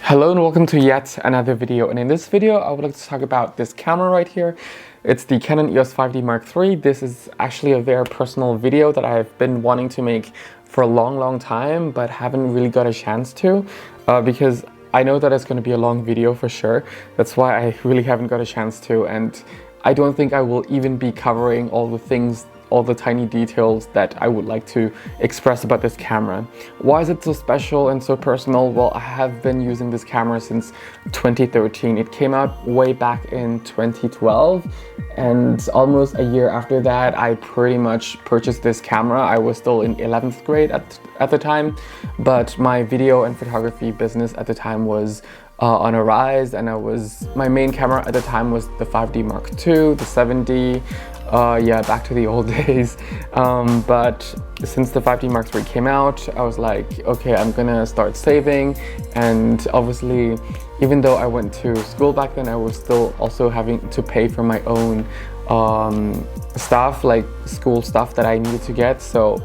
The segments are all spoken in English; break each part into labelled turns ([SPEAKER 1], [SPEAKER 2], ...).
[SPEAKER 1] Hello and welcome to yet another video, and in this video I would like to talk about this camera right here. It's the Canon EOS 5D Mark III. This is actually a very personal video that I've been wanting to make for a long time but haven't really got a chance to because I know that it's going to be a long video for sure. That's why I really haven't got a chance to, and I don't think I will even be covering all the things, all the tiny details that I would like to express about this camera. Why is it so special and so personal? Well, I have been using this camera since 2013. It came out way back in 2012, and almost a year after that I pretty much purchased this camera. I was still in 11th grade at the time, but my video and photography business at the time was on a rise, and my main camera at the time was the 5D Mark II, the 7D. Yeah, back to the old days. But since the 5D Mark III came out, I was like, okay, I'm gonna start saving. And obviously, even though I went to school back then, I was still also having to pay for my own stuff, like school stuff that I needed to get. So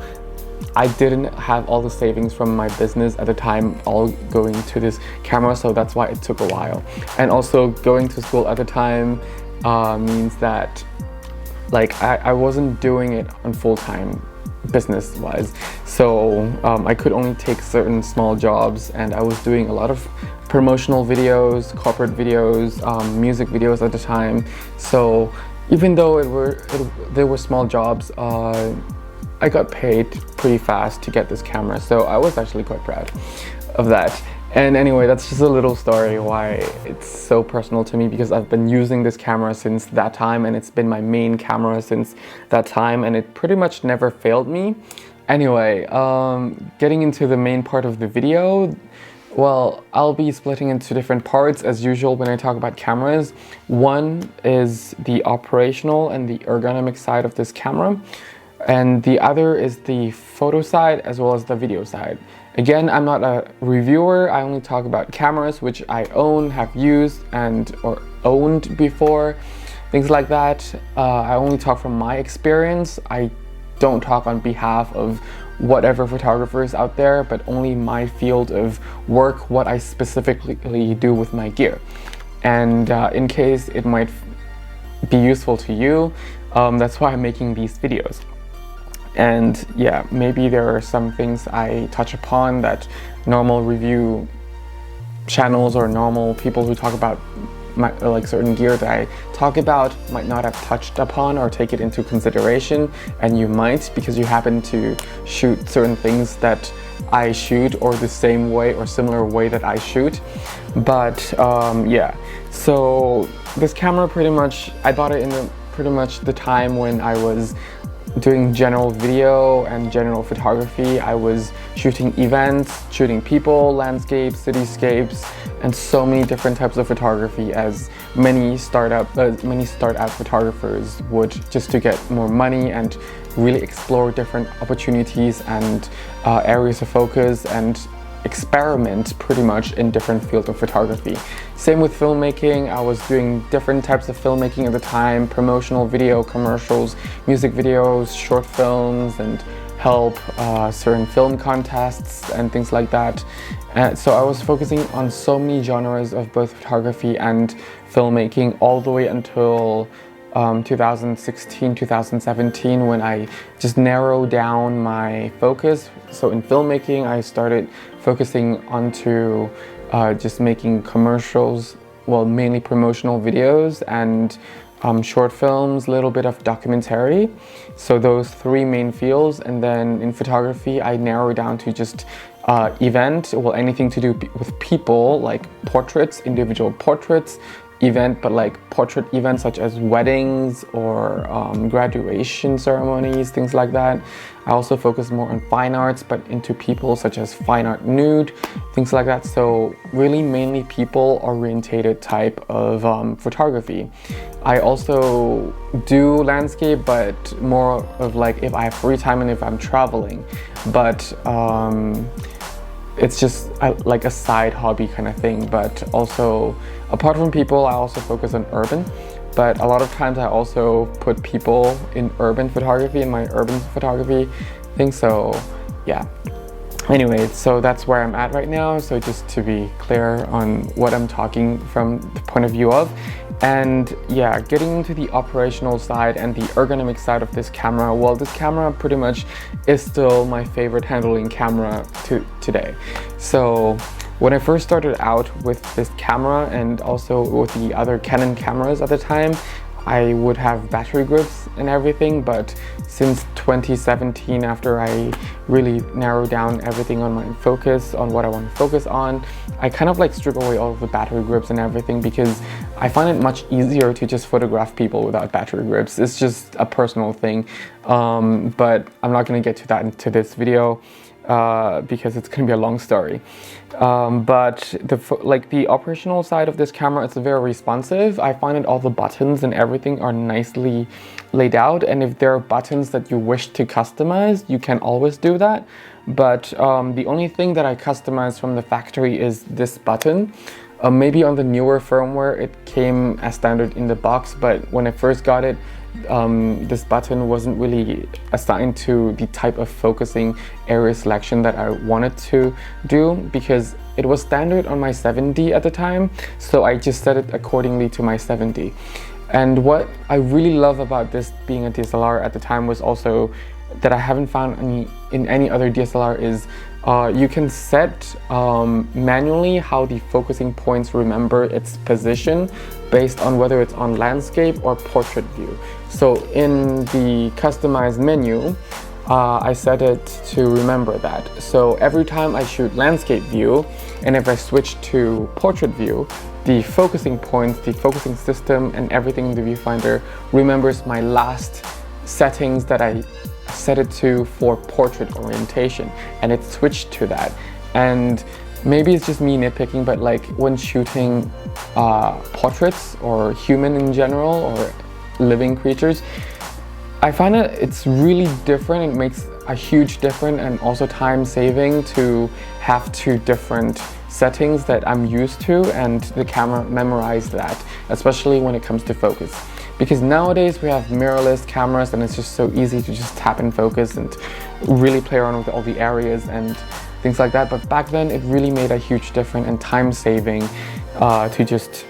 [SPEAKER 1] I didn't have all the savings from my business at the time all going to this camera, so that's why it took a while. And also going to school at the time means that I wasn't doing it on full-time business-wise, so I could only take certain small jobs, and I was doing a lot of promotional videos, corporate videos, music videos at the time. So even though they were small jobs, I got paid pretty fast to get this camera, so I was actually quite proud of that. And anyway, that's just a little story why it's so personal to me, because I've been using this camera since that time, and it's been my main camera since that time, and it pretty much never failed me. Anyway, getting into the main part of the video, well, I'll be splitting into different parts as usual when I talk about cameras. One is the operational and the ergonomic side of this camera, and the other is the photo side as well as the video side. Again, I'm not a reviewer. I only talk about cameras which I own, have used, or owned before, things like that. I only talk from my experience. I don't talk on behalf of whatever photographers out there, but only my field of work, what I specifically do with my gear. And in case it might be useful to you, that's why I'm making these videos. And yeah, maybe there are some things I touch upon that normal review channels or normal people who talk about certain gear that I talk about might not have touched upon or take it into consideration, and you might, because you happen to shoot certain things that I shoot, or the same way or similar way that I shoot. But yeah, so this camera pretty much, I bought it in pretty much the time when I was doing general video and general photography. I was shooting events, shooting people, landscapes, cityscapes, and so many different types of photography, as many start-out photographers would, just to get more money and really explore different opportunities and areas of focus and experiment pretty much in different fields of photography. Same with filmmaking. I was doing different types of filmmaking at the time: promotional video, commercials, music videos, short films, and help certain film contests and things like that. So I was focusing on so many genres of both photography and filmmaking all the way until 2016, 2017, when I just narrowed down my focus. So in filmmaking, I started focusing onto just making commercials, well, mainly promotional videos, and short films, a little bit of documentary. So those three main fields. And then in photography, I narrowed down to just event, well, anything to do with people, like portraits, individual portraits, event, but like portrait events such as weddings or graduation ceremonies, things like that. I also focus more on fine arts, but into people, such as fine art nude, things like that. So really mainly people orientated type of photography. I also do landscape, but more of like if I have free time and if I'm traveling. But it's just like a side hobby kind of thing. But also, apart from people, I also focus on urban. But a lot of times I also put people in urban photography, in my urban photography thing. So yeah. Anyway, so that's where I'm at right now. So just to be clear on what I'm talking from the point of view of. And yeah, getting into the operational side and the ergonomic side of this camera, well, this camera pretty much is still my favorite handling camera today. So when I first started out with this camera and also with the other Canon cameras at the time, I would have battery grips and everything, but since 2017, after I really narrowed down everything on my focus, on what I want to focus on, I kind of like strip away all of the battery grips and everything because I find it much easier to just photograph people without battery grips. It's just a personal thing, but I'm not going to get to that into this video. Because it's going to be a long story. But the operational side of this camera, it's very responsive. I find that all the buttons and everything are nicely laid out, and if there are buttons that you wish to customize, you can always do that. But the only thing that I customize from the factory is this button. Maybe on the newer firmware it came as standard in the box, but when I first got it, this button wasn't really assigned to the type of focusing area selection that I wanted to do because it was standard on my 7D at the time, so I just set it accordingly to my 7D. And what I really love about this being a DSLR at the time was also that I haven't found in any other DSLR is you can set manually how the focusing points remember its position based on whether it's on landscape or portrait view. So in the customized menu, I set it to remember that. So every time I shoot landscape view, and if I switch to portrait view, the focusing points, the focusing system, and everything in the viewfinder remembers my last settings that I set it to for portrait orientation, and it switched to that. And maybe it's just me nitpicking, but like when shooting portraits or human in general or living creatures, I find that it's really different. It makes a huge difference and also time saving to have two different settings that I'm used to, and the camera memorized that, especially when it comes to focus. Because nowadays we have mirrorless cameras and it's just so easy to just tap in focus and really play around with all the areas and things like that. But back then it really made a huge difference and time saving to just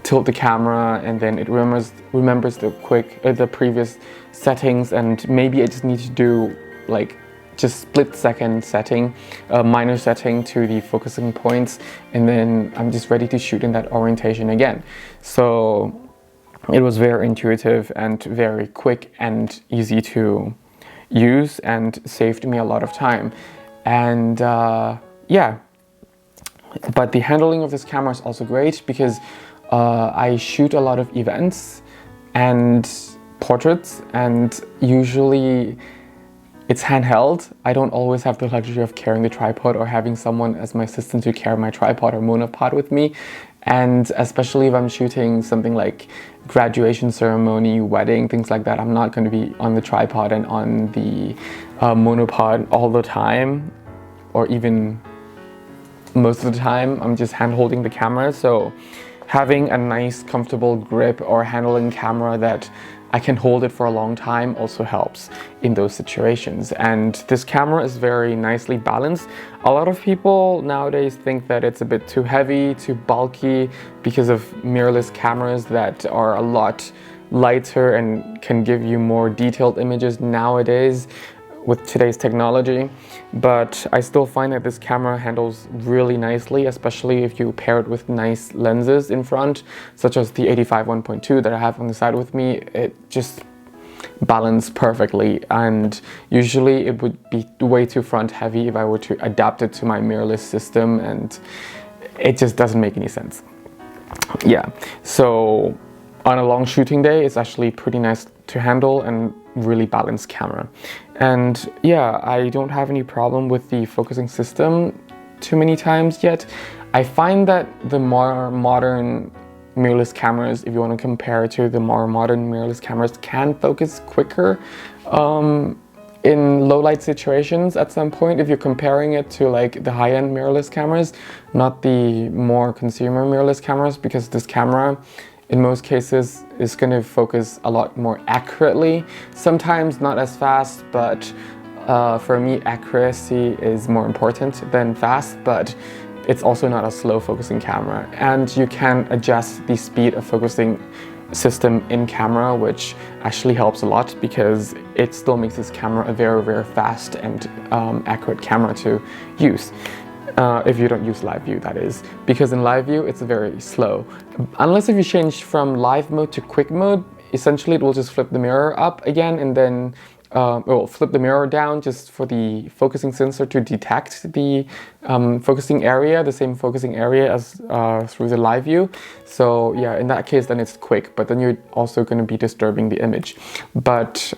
[SPEAKER 1] tilt the camera, and then it remembers the previous settings, and maybe I just need to do like just split second setting, minor setting to the focusing points, and then I'm just ready to shoot in that orientation again. So it was very intuitive and very quick and easy to use and saved me a lot of time. And yeah, but the handling of this camera is also great because I shoot a lot of events and portraits, and usually it's handheld. I don't always have the luxury of carrying the tripod or having someone as my assistant to carry my tripod or monopod with me. And especially if I'm shooting something like graduation ceremony, wedding, things like that, I'm not going to be on the tripod and on the monopod all the time, or even most of the time. I'm just hand holding the camera. So having a nice comfortable grip or handling camera that I can hold it for a long time also helps in those situations. And this camera is very nicely balanced. A lot of people nowadays think that it's a bit too heavy, too bulky because of mirrorless cameras that are a lot lighter and can give you more detailed images nowadays with today's technology. But I still find that this camera handles really nicely, especially if you pair it with nice lenses in front, such as the 85 1.2 that I have on the side with me. It just balanced perfectly, and usually it would be way too front heavy if I were to adapt it to my mirrorless system, and it just doesn't make any sense. Yeah, so on a long shooting day, it's actually pretty nice to handle and really balanced camera. And yeah, I don't have any problem with the focusing system too many times yet. I find that the more modern mirrorless cameras, if you want to compare to the more modern mirrorless cameras, can focus quicker in low light situations at some point, if you're comparing it to like the high-end mirrorless cameras, not the more consumer mirrorless cameras, because this camera in most cases is going to focus a lot more accurately, sometimes not as fast, but For me, accuracy is more important than fast, but it's also not a slow focusing camera. And you can adjust the speed of focusing system in camera, which actually helps a lot because it still makes this camera a very, very fast and accurate camera to use. If you don't use live view, that is, because in live view it's very slow. Unless if you change from live mode to quick mode, essentially it will just flip the mirror up again and then flip the mirror down just for the focusing sensor to detect the focusing area, the same focusing area as through the live view. So yeah, in that case then it's quick, but then you're also going to be disturbing the image. But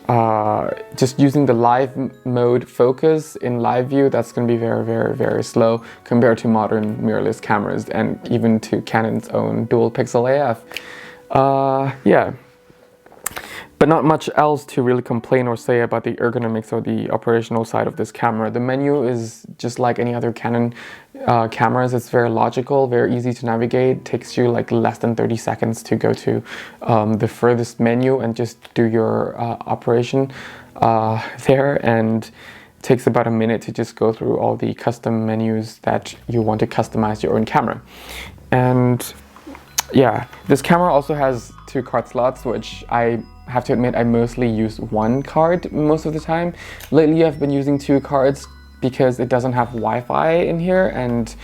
[SPEAKER 1] just using the live mode focus in live view, that's going to be very, very, very slow compared to modern mirrorless cameras and even to Canon's own dual pixel AF. Yeah. But not much else to really complain or say about the ergonomics or the operational side of this camera. The menu is just like any other Canon cameras. It's very logical, very easy to navigate. It takes you like less than 30 seconds to go to the furthest menu and just do your operation there. And it takes about a minute to just go through all the custom menus that you want to customize your own camera. And yeah, this camera also has 2 card slots, which I have to admit I mostly use 1 card most of the time. Lately I've been using 2 cards because it doesn't have Wi-Fi in here, and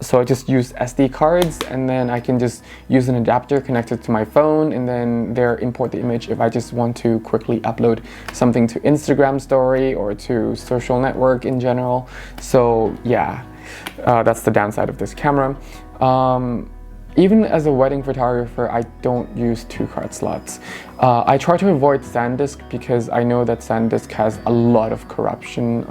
[SPEAKER 1] so I just use SD cards, and then I can just use an adapter connected to my phone and then there import the image if I just want to quickly upload something to Instagram story or to social network in general. So yeah, that's the downside of this camera. Even as a wedding photographer, I don't use 2 card slots. I try to avoid SanDisk because I know that SanDisk has a lot of corruption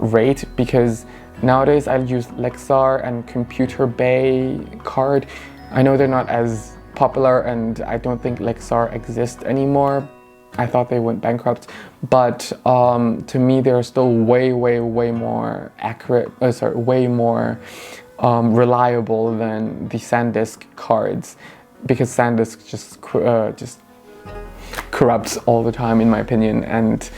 [SPEAKER 1] rate, because nowadays I use Lexar and Computer Bay card. I know they're not as popular and I don't think Lexar exists anymore. I thought they went bankrupt, but to me they're still way, way, way more accurate, way more reliable than the SanDisk cards, because SanDisk just corrupts all the time in my opinion. And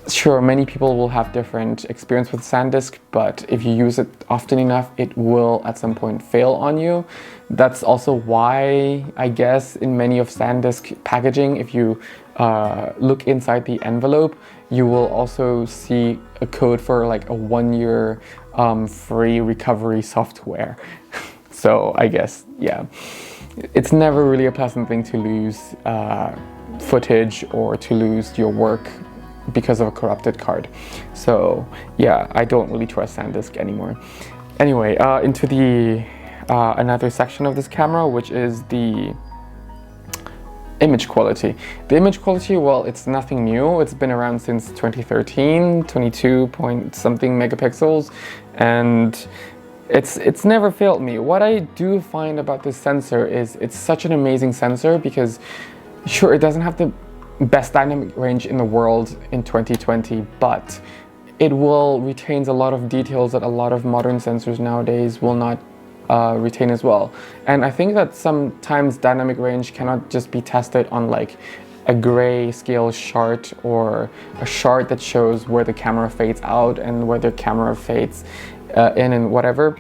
[SPEAKER 1] sure, many people will have different experience with SanDisk, but if you use it often enough it will at some point fail on you. That's also why I guess in many of SanDisk packaging, if you look inside the envelope, you will also see a code for like a 1-year free recovery software. So I guess, yeah, it's never really a pleasant thing to lose footage or to lose your work because of a corrupted card. So yeah, I don't really trust SanDisk anymore. Anyway, into the another section of this camera, which is the image quality. The image quality, well, it's nothing new. It's been around since 2013, 22 point something megapixels, and it's never failed me. What I do find about this sensor is it's such an amazing sensor because sure, it doesn't have the best dynamic range in the world in 2020, but it will retains a lot of details that a lot of modern sensors nowadays will not retain as well. And I think that sometimes dynamic range cannot just be tested on like a grayscale chart or a chart that shows where the camera fades out and where the camera fades in and whatever,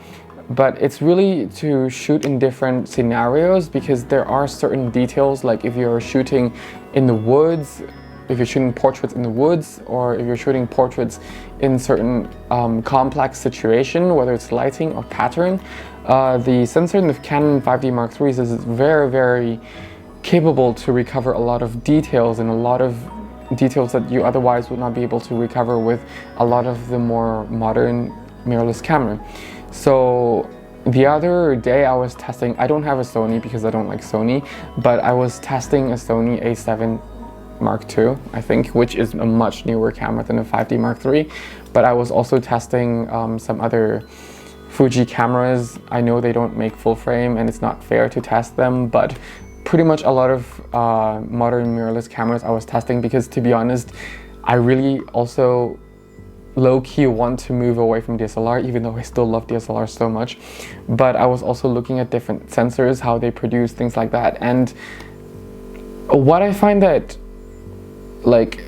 [SPEAKER 1] but it's really to shoot in different scenarios, because there are certain details, like if you're shooting in the woods, if you're shooting portraits in the woods, or if you're shooting portraits in certain complex situation, whether it's lighting or pattern, the sensor in the Canon 5D Mark III is very, very capable to recover a lot of details, and a lot of details that you otherwise would not be able to recover with a lot of the more modern mirrorless camera. So the other day I was testing, I don't have a Sony because I don't like Sony, but I was testing a Sony A7 Mark II, I think, which is a much newer camera than a 5D Mark III. But I was also testing some other Fuji cameras. I know they don't make full frame and it's not fair to test them, but pretty much a lot of modern mirrorless cameras I was testing, because to be honest, I really also low-key want to move away from DSLR, even though I still love DSLR so much. But I was also looking at different sensors, how they produce things like that. And what I find that, like,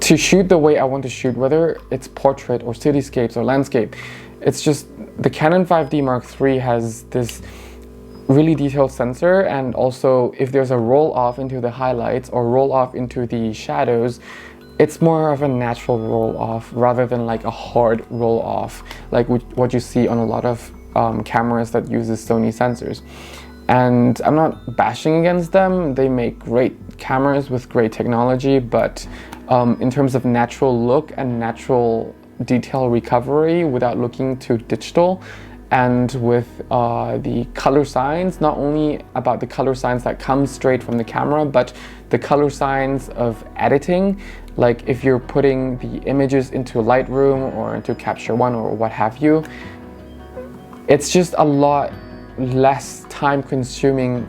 [SPEAKER 1] to shoot the way I want to shoot, whether it's portrait or cityscapes or landscape. It's just the Canon 5D Mark III has this really detailed sensor, and also if there's a roll off into the highlights or roll off into the shadows, it's more of a natural roll off rather than like a hard roll off like what you see on a lot of cameras that uses Sony sensors. And I'm not bashing against them, they make great cameras with great technology, but in terms of natural look and natural detail recovery without looking too digital, and with the color signs, not only about the color signs that come straight from the camera, but the color signs of editing, like if you're putting the images into Lightroom or into Capture One or what have you, it's just a lot less time consuming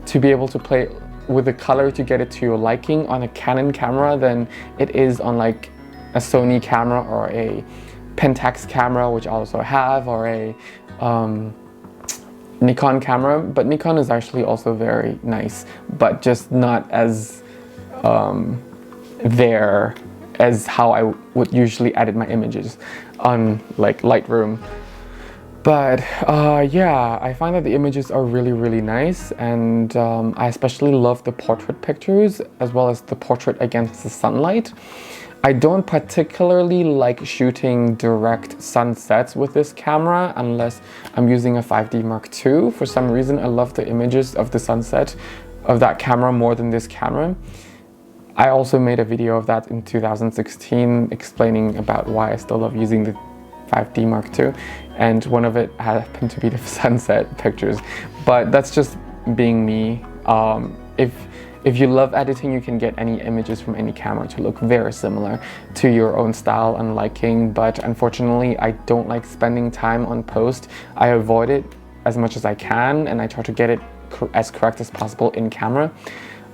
[SPEAKER 1] to be able to play with the color to get it to your liking on a Canon camera than it is on like a Sony camera or a Pentax camera, which I also have, or a Nikon camera. But Nikon is actually also very nice, but just not as there as how I would usually edit my images on like Lightroom. But yeah, I find that the images are really nice, and I especially love the portrait pictures as well as the portrait against the sunlight. I don't particularly like shooting direct sunsets with this camera unless I'm using a 5D Mark II. For some reason, I love the images of the sunset of that camera more than this camera. I also made a video of that in 2016 explaining about why I still love using the 5D Mark II, and one of it happened to be the sunset pictures. But that's just being me. If you love editing, you can get any images from any camera to look very similar to your own style and liking, but unfortunately I don't like spending time on post. I avoid it as much as I can, and I try to get it as correct as possible in camera.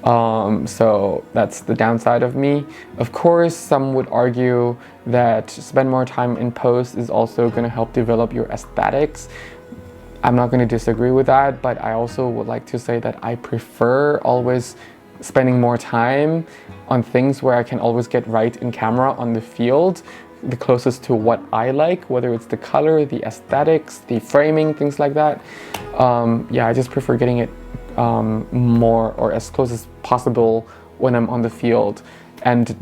[SPEAKER 1] So that's the downside of me. Of course, some would argue that spend more time in post is also going to help develop your aesthetics. I'm not going to disagree with that, but I also would like to say that I prefer always spending more time on things where I can always get right in camera on the field, the closest to what I like, whether it's the color, the aesthetics, the framing, things like that. Yeah, I just prefer getting it more or as close as possible when I'm on the field, and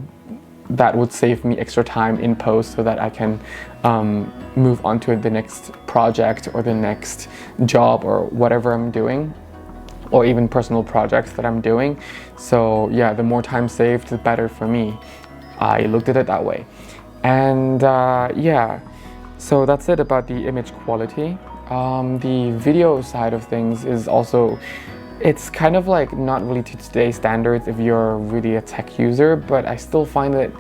[SPEAKER 1] that would save me extra time in post so that I can move on to the next project or the next job or whatever I'm doing, or even personal projects that I'm doing. So yeah, the more time saved, the better for me. I looked at it that way. And yeah, so that's it about the image quality. The video side of things is also, it's kind of like not really to today's standards if you're really a tech user, but I still find that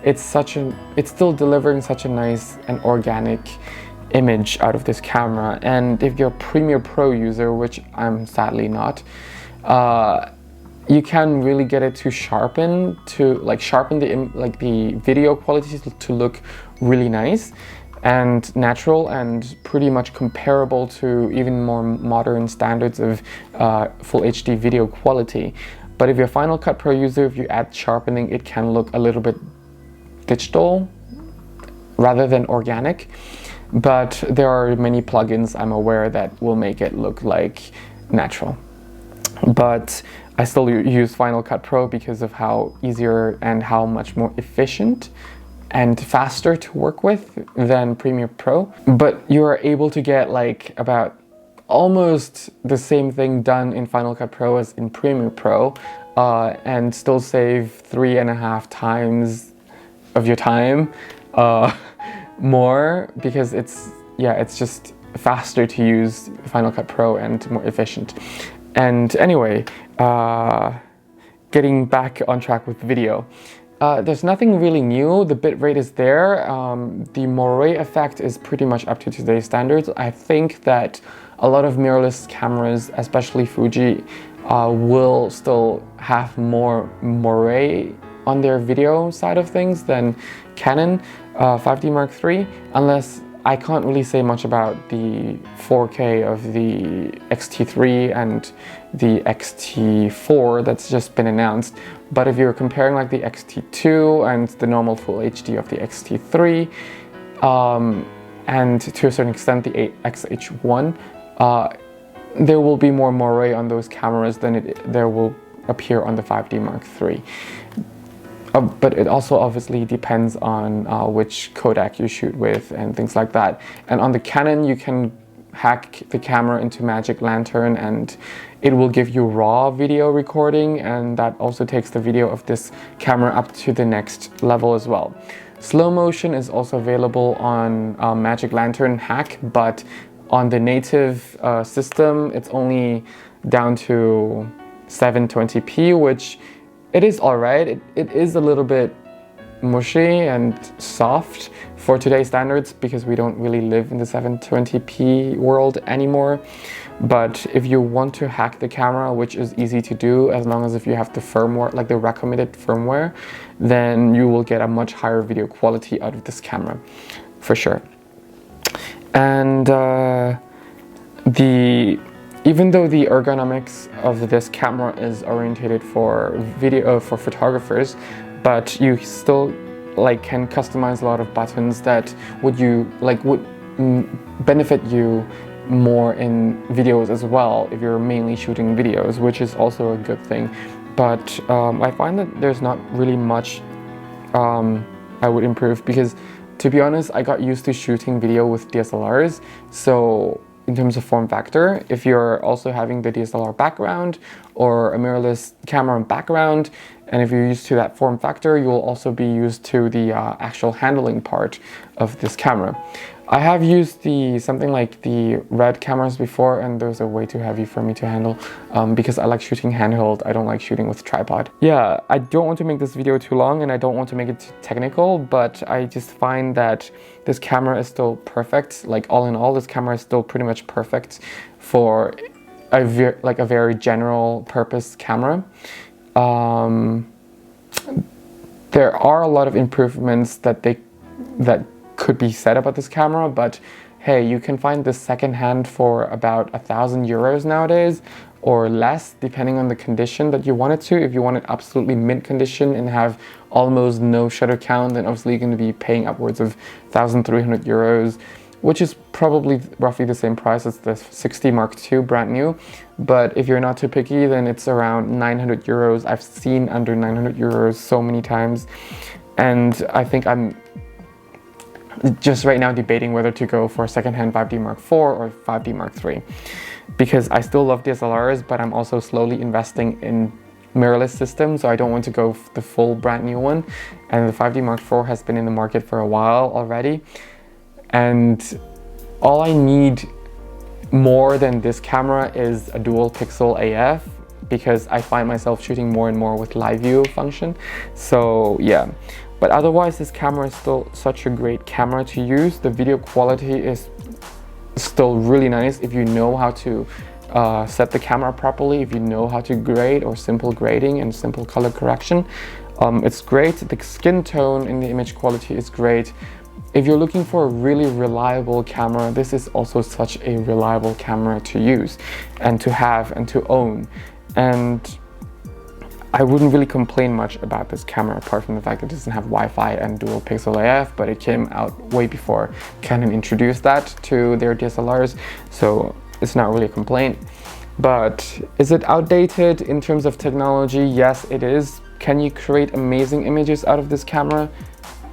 [SPEAKER 1] it's still delivering such a nice and organic image out of this camera. And if you're a Premiere Pro user, which I'm sadly not, you can really get it to sharpen the video quality to look really nice and natural and pretty much comparable to even more modern standards of full HD video quality. But if you're a Final Cut Pro user, if you add sharpening, it can look a little bit digital rather than organic. But there are many plugins I'm aware that will make it look like natural. But I still use Final Cut Pro because of how easier and how much more efficient and faster to work with than Premiere Pro. But you are able to get like about almost the same thing done in Final Cut Pro as in Premiere Pro, and still save 3.5 times of your time more, because it's just faster to use Final Cut Pro and more efficient. And anyway, getting back on track with video. There's nothing really new. The bitrate is there. The moire effect is pretty much up to today's standards. I think that a lot of mirrorless cameras, especially Fuji, will still have more moire on their video side of things than Canon 5D Mark III, unless I can't really say much about the 4K of the X-T3 and the X-T4 that's just been announced. But if you're comparing like the X-T2 and the normal Full HD of the X-T3, and to a certain extent the X-H1, there will be more moire on those cameras than there will appear on the 5D Mark III. But it also obviously depends on which codec you shoot with and things like that. And on the Canon, you can hack the camera into Magic Lantern and it will give you raw video recording, and that also takes the video of this camera up to the next level as well. Slow motion is also available on Magic Lantern hack, but on the native system, it's only down to 720p, which it is alright. It is a little bit mushy and soft for today's standards because we don't really live in the 720p world anymore. But if you want to hack the camera, which is easy to do as long as if you have the firmware, like the recommended firmware, then you will get a much higher video quality out of this camera, for sure. And even though the ergonomics of this camera is orientated for video for photographers, but you still like can customize a lot of buttons that would benefit you more in videos as well if you're mainly shooting videos, which is also a good thing. But I find that there's not really much I would improve, because to be honest, I got used to shooting video with DSLRs. So in terms of form factor, if you're also having the DSLR background or a mirrorless camera background, and if you're used to that form factor, you will also be used to the actual handling part of this camera. I have used something like the Red cameras before, and those are way too heavy for me to handle because I like shooting handheld. I don't like shooting with tripod. Yeah, I don't want to make this video too long and I don't want to make it too technical, but I just find that this camera is still perfect. Like all in all, this camera is still pretty much perfect for a very general purpose camera. There are a lot of improvements that could be said about this camera, but hey, you can find this secondhand for about 1,000 euros nowadays, or less, depending on the condition that you want it to. If you want it absolutely mint condition and have almost no shutter count, then obviously you're going to be paying upwards of 1,300 euros, which is probably roughly the same price as the 60 Mark II brand new. But if you're not too picky, then it's around 900 euros. I've seen under 900 euros so many times, and I think I'm just right now debating whether to go for a secondhand 5D Mark IV or 5D Mark III, because I still love DSLRs, but I'm also slowly investing in mirrorless systems, so I don't want to go the full brand new one. And the 5D Mark IV has been in the market for a while already, and all I need more than this camera is a dual pixel AF, because I find myself shooting more and more with live view function. So yeah. But otherwise, this camera is still such a great camera to use. The video quality is still really nice if you know how to set the camera properly, if you know how to grade or simple grading and simple color correction. It's great. The skin tone and the image quality is great. If you're looking for a really reliable camera, this is also such a reliable camera to use and to have and to own. And I wouldn't really complain much about this camera, apart from the fact that it doesn't have Wi-Fi and dual pixel AF, but it came out way before Canon introduced that to their DSLRs, so it's not really a complaint. But is it outdated in terms of technology? Yes, it is. Can you create amazing images out of this camera?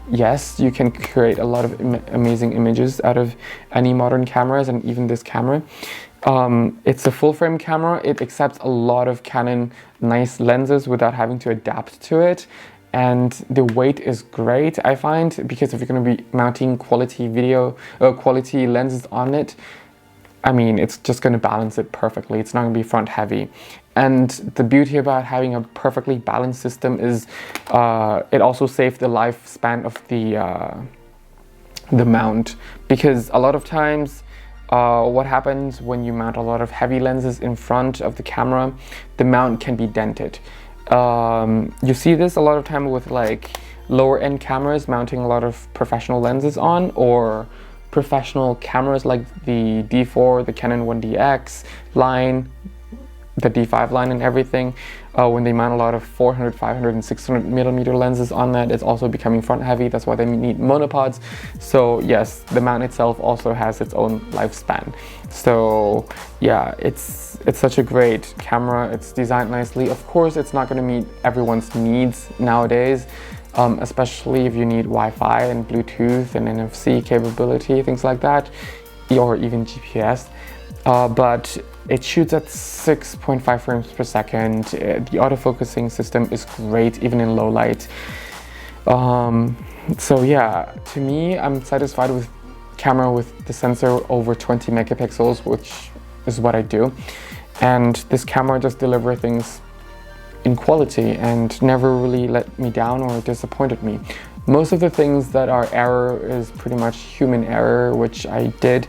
[SPEAKER 1] Yes, you can create a lot of amazing images out of any modern cameras, and even this camera. It's a full frame camera. It accepts a lot of Canon nice lenses without having to adapt to it. And the weight is great, I find, because if you're going to be mounting quality lenses on it, I mean, it's just going to balance it perfectly. It's not going to be front heavy. And the beauty about having a perfectly balanced system is it also saves the lifespan of the mount, because a lot of times what happens when you mount a lot of heavy lenses in front of the camera, the mount can be dented. You see this a lot of time with like lower end cameras mounting a lot of professional lenses on, or professional cameras like the D4, the Canon 1DX line, the D5 line and everything, when they mount a lot of 400, 500 and 600 millimeter lenses on that, it's also becoming front heavy. That's why they need monopods. So yes, the mount itself also has its own lifespan. So yeah, it's such a great camera. It's designed nicely. Of course, it's not going to meet everyone's needs nowadays, especially if you need Wi-Fi and Bluetooth and NFC capability, things like that, or even GPS. But it shoots at 6.5 frames per second. The autofocusing system is great, even in low light. So yeah, to me, I'm satisfied with camera with the sensor over 20 megapixels, which is what I do. And this camera just delivers things in quality and never really let me down or disappointed me. Most of the things that are error is pretty much human error, which I did,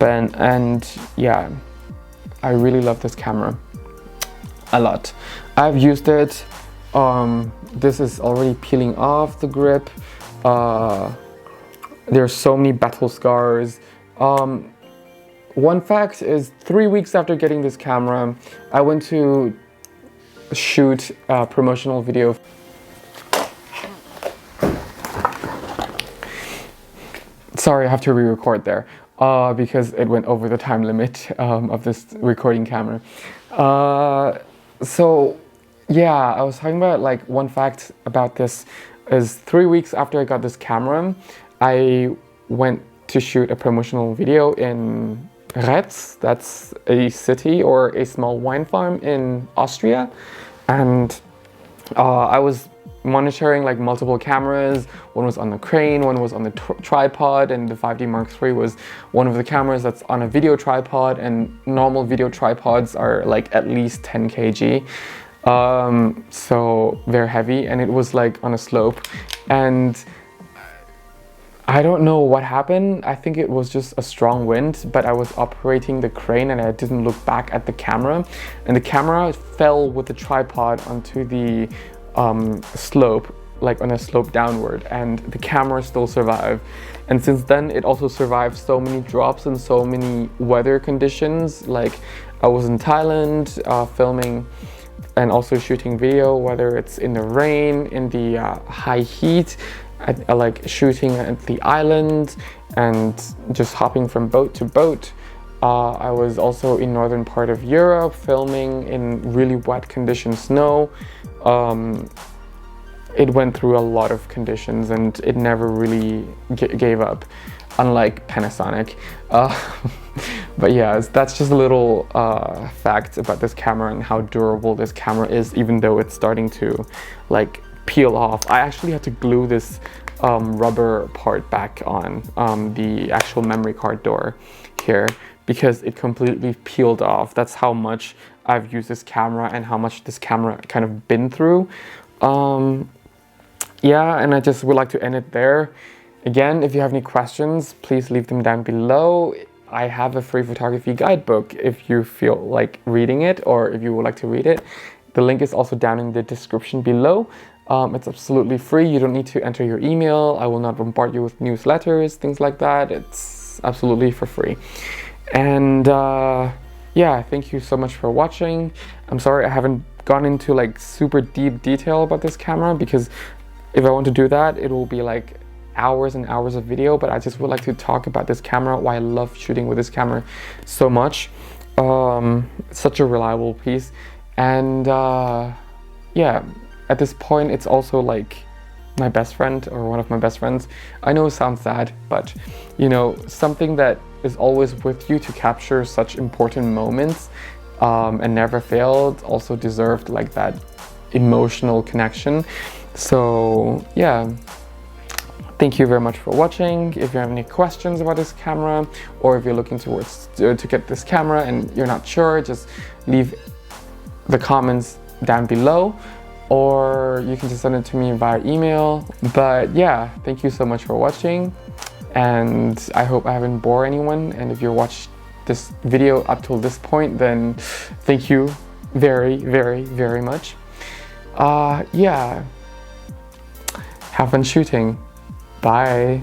[SPEAKER 1] and yeah, I really love this camera a lot. I've used it. This is already peeling off the grip. There's so many battle scars. One fact is, 3 weeks after getting this camera, I went to shoot a promotional video. Sorry, I have to re-record there because it went over the time limit of this recording camera. So yeah, I was talking about, like, one fact about this is 3 weeks after I got this camera, I went to shoot a promotional video in Retz. That's a city or a small wine farm in Austria, and I was monitoring like multiple cameras. One was on the crane, one was on the tripod, and the 5D Mark III was one of the cameras that's on a video tripod, and normal video tripods are like at least 10 kg. So they're heavy, and it was like on a slope, and I don't know what happened. I think it was just a strong wind, but I was operating the crane and I didn't look back at the camera, and the camera fell with the tripod onto the slope, like on a slope downward, and the camera still survived. And since then it also survived so many drops and so many weather conditions. Like, I was in Thailand filming and also shooting video, whether it's in the rain, in the high heat, like shooting at the island and just hopping from boat to boat. I was also in northern part of Europe filming in really wet conditions, snow. It went through a lot of conditions and it never really gave up, unlike Panasonic. But yeah, that's just a little fact about this camera and how durable this camera is, even though it's starting to like peel off. I actually had to glue this rubber part back on the actual memory card door here, because it completely peeled off. That's how much I've used this camera and how much this camera kind of been through. Yeah, and I just would like to end it there. Again, if you have any questions, please leave them down below. I have a free photography guidebook if you feel like reading it, or if you would like to read it. The link is also down in the description below. It's absolutely free. You don't need to enter your email. I will not bombard you with newsletters, things like that. It's absolutely for free. And yeah, thank you so much for watching. I'm sorry I haven't gone into like super deep detail about this camera, because if I want to do that, it will be like hours and hours of video, but I just would like to talk about this camera, why I love shooting with this camera so much. It's such a reliable piece, and yeah, at this point it's also like my best friend, or one of my best friends. I know it sounds sad, but you know, something that is always with you to capture such important moments and never failed, also deserved like that emotional connection. So yeah, thank you very much for watching. If you have any questions about this camera, or if you're looking towards to get this camera and you're not sure, just leave the comments down below, or you can just send it to me via email. But yeah, thank you so much for watching, and I hope I haven't bored anyone. And if you watched this video up till this point, then thank you very, very, very much. Yeah, have fun shooting. Bye.